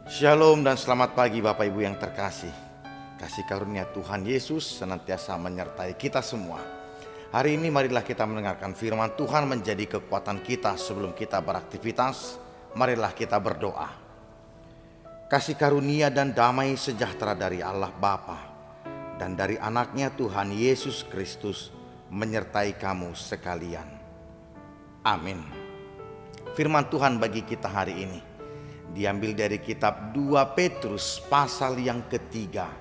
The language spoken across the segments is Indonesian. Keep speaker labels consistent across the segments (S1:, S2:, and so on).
S1: Shalom dan selamat pagi Bapak Ibu yang terkasih. Kasih karunia Tuhan Yesus senantiasa menyertai kita semua. Hari ini marilah kita mendengarkan firman Tuhan menjadi kekuatan kita sebelum kita beraktivitas. Marilah kita berdoa. Kasih karunia dan damai sejahtera dari Allah Bapa dan dari anaknya Tuhan Yesus Kristus menyertai kamu sekalian. Amin. Firman Tuhan bagi kita hari ini diambil dari kitab 2 Petrus pasal yang ketiga,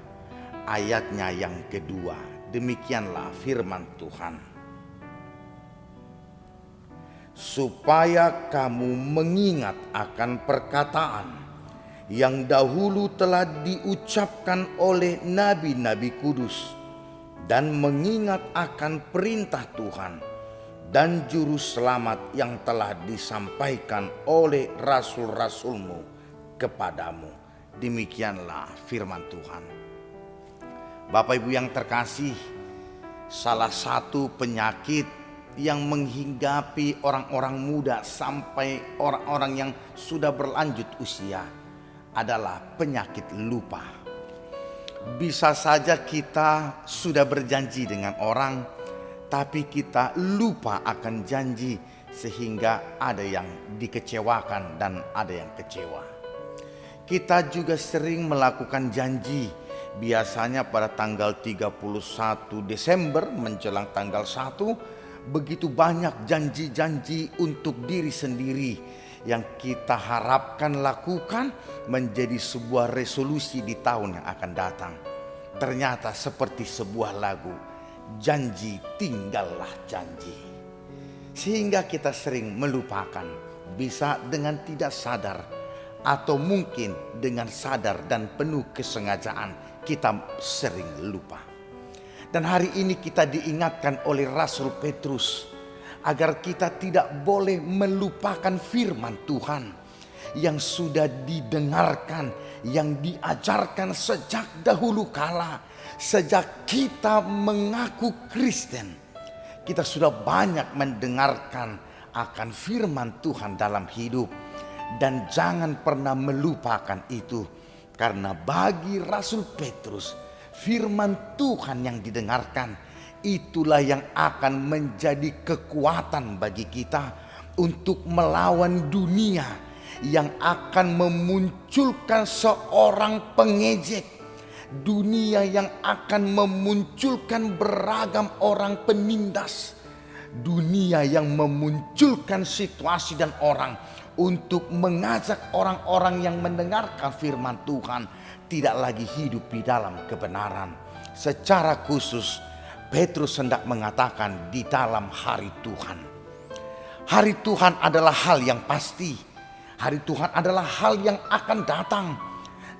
S1: ayatnya yang kedua. Demikianlah firman Tuhan. Supaya kamu mengingat akan perkataan yang dahulu telah diucapkan oleh nabi-nabi kudus, dan mengingat akan perintah Tuhan dan juru selamat yang telah disampaikan oleh rasul-rasulmu kepadamu. Demikianlah firman Tuhan. Bapak Ibu yang terkasih, salah satu penyakit yang menghinggapi orang-orang muda sampai orang-orang yang sudah berlanjut usia adalah penyakit lupa. Bisa saja kita sudah berjanji dengan orang, tapi kita lupa akan janji sehingga ada yang dikecewakan dan ada yang kecewa. Kita juga sering melakukan janji, biasanya pada tanggal 31 Desember menjelang tanggal 1, begitu banyak janji-janji untuk diri sendiri yang kita harapkan lakukan menjadi sebuah resolusi di tahun yang akan datang. Ternyata seperti sebuah lagu, janji tinggallah janji. Sehingga kita sering melupakan, bisa dengan tidak sadar atau mungkin dengan sadar dan penuh kesengajaan kita sering lupa. Dan hari ini kita diingatkan oleh Rasul Petrus agar kita tidak boleh melupakan firman Tuhan yang sudah didengarkan, yang diajarkan sejak dahulu kala. Sejak kita mengaku Kristen, kita sudah banyak mendengarkan akan firman Tuhan dalam hidup. Dan jangan pernah melupakan itu, karena bagi Rasul Petrus, firman Tuhan yang didengarkan itulah yang akan menjadi kekuatan bagi kita untuk melawan dunia yang akan memunculkan seorang pengejek, dunia yang akan memunculkan beragam orang penindas, dunia yang memunculkan situasi dan orang untuk mengajak orang-orang yang mendengarkan firman Tuhan tidak lagi hidup di dalam kebenaran. Secara khusus Petrus hendak mengatakan di dalam hari Tuhan. Hari Tuhan adalah hal yang pasti. Hari Tuhan adalah hal yang akan datang.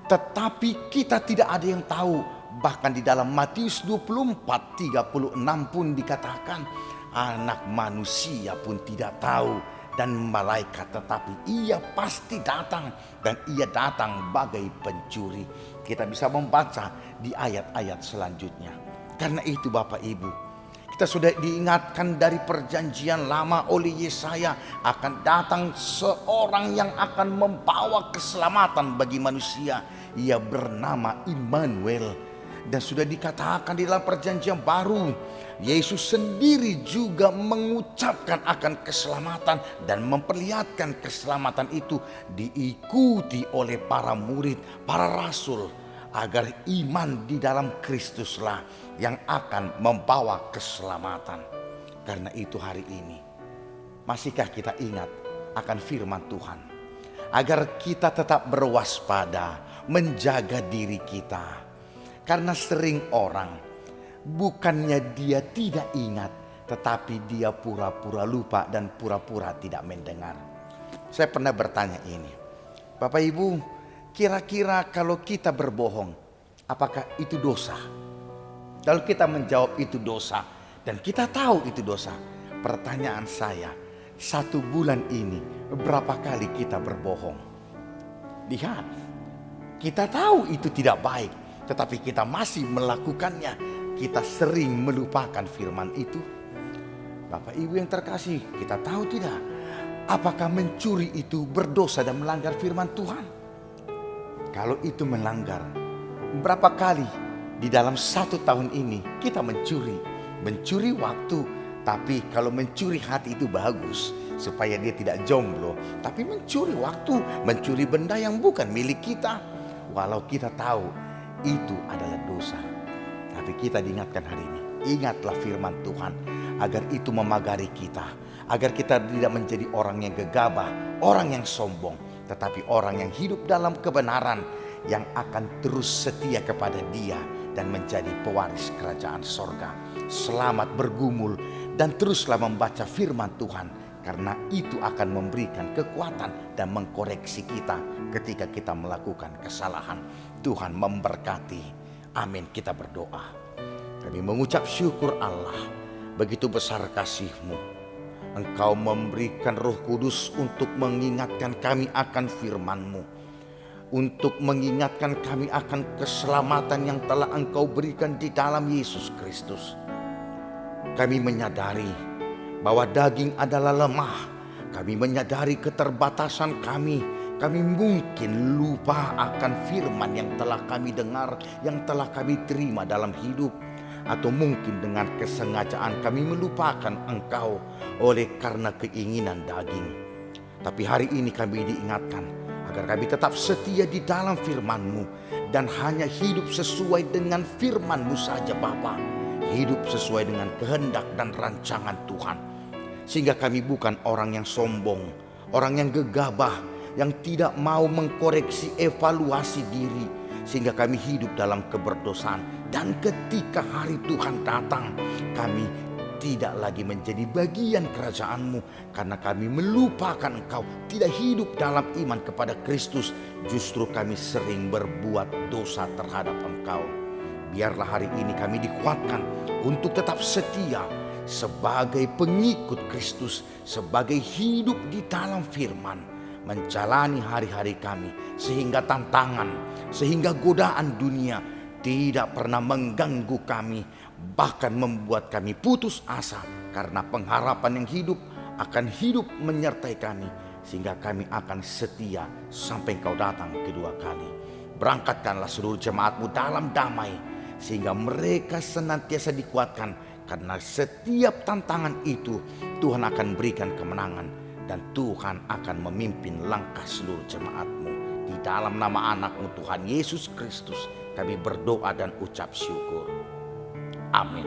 S1: Tetapi kita tidak ada yang tahu. Bahkan di dalam Matius 24:36 pun dikatakan, anak manusia pun tidak tahu dan malaikat, tetapi ia pasti datang, dan ia datang bagai pencuri. Kita bisa membaca di ayat-ayat selanjutnya. Karena itu Bapak Ibu, kita sudah diingatkan dari perjanjian lama oleh Yesaya akan datang seorang yang akan membawa keselamatan bagi manusia. Ia bernama Immanuel. Dan sudah dikatakan di dalam perjanjian baru, Yesus sendiri juga mengucapkan akan keselamatan dan memperlihatkan keselamatan itu diikuti oleh para murid, para rasul, agar iman di dalam Kristuslah yang akan membawa keselamatan. Karena itu hari ini, masihkah kita ingat akan firman Tuhan? Agar kita tetap berwaspada, menjaga diri kita. Karena sering orang, bukannya dia tidak ingat, tetapi dia pura-pura lupa dan pura-pura tidak mendengar. Saya pernah bertanya ini, Bapak Ibu, kira-kira kalau kita berbohong, apakah itu dosa? Kalau kita menjawab itu dosa, dan kita tahu itu dosa, pertanyaan saya, 1 bulan ini berapa kali kita berbohong? Lihat, kita tahu itu tidak baik, tetapi kita masih melakukannya. Kita sering melupakan firman itu. Bapak Ibu yang terkasih, kita tahu tidak? Apakah mencuri itu berdosa dan melanggar firman Tuhan? kalau itu melanggar. Berapa kali di dalam 1 tahun ini kita mencuri waktu. Tapi kalau mencuri hati itu bagus, supaya dia tidak jomblo. Tapi mencuri waktu, mencuri benda yang bukan milik kita, walau kita tahu itu adalah dosa. Tapi kita diingatkan hari ini, ingatlah firman Tuhan, agar itu memagari kita, agar kita tidak menjadi orang yang gegabah, orang yang sombong, tetapi orang yang hidup dalam kebenaran, yang akan terus setia kepada Dia dan menjadi pewaris kerajaan sorga. Selamat bergumul dan teruslah membaca firman Tuhan, karena itu akan memberikan kekuatan dan mengkoreksi kita ketika kita melakukan kesalahan. Tuhan memberkati. Amin. Kita berdoa. Kami mengucap syukur Allah, begitu besar kasih-Mu. Engkau memberikan Roh Kudus untuk mengingatkan kami akan firman-Mu, untuk mengingatkan kami akan keselamatan yang telah Engkau berikan di dalam Yesus Kristus. Kami menyadari bahwa daging adalah lemah. Kami menyadari keterbatasan kami. Kami mungkin lupa akan firman yang telah kami dengar, yang telah kami terima dalam hidup. Atau mungkin dengan kesengajaan kami melupakan Engkau oleh karena keinginan daging. Tapi hari ini kami diingatkan agar kami tetap setia di dalam firman-Mu, dan hanya hidup sesuai dengan firman-Mu saja Bapa. Hidup sesuai dengan kehendak dan rancangan Tuhan. Sehingga kami bukan orang yang sombong, orang yang gegabah, yang tidak mau mengkoreksi evaluasi diri, sehingga kami hidup dalam keberdosaan. Dan ketika hari Tuhan datang, kami tidak lagi menjadi bagian kerajaan-Mu, karena kami melupakan Engkau, tidak hidup dalam iman kepada Kristus. Justru kami sering berbuat dosa terhadap Engkau. Biarlah hari ini kami dikuatkan untuk tetap setia sebagai pengikut Kristus, sebagai hidup di dalam firman, menjalani hari-hari kami, sehingga tantangan, sehingga godaan dunia tidak pernah mengganggu kami, bahkan membuat kami putus asa, karena pengharapan yang hidup akan hidup menyertai kami, sehingga kami akan setia sampai Engkau datang kedua kali. Berangkatkanlah seluruh jemaat-Mu dalam damai, sehingga mereka senantiasa dikuatkan, karena setiap tantangan itu Tuhan akan berikan kemenangan, dan Tuhan akan memimpin langkah seluruh jemaat-Mu. Di dalam nama anak-Mu Tuhan Yesus Kristus kami berdoa dan ucap syukur. Amin.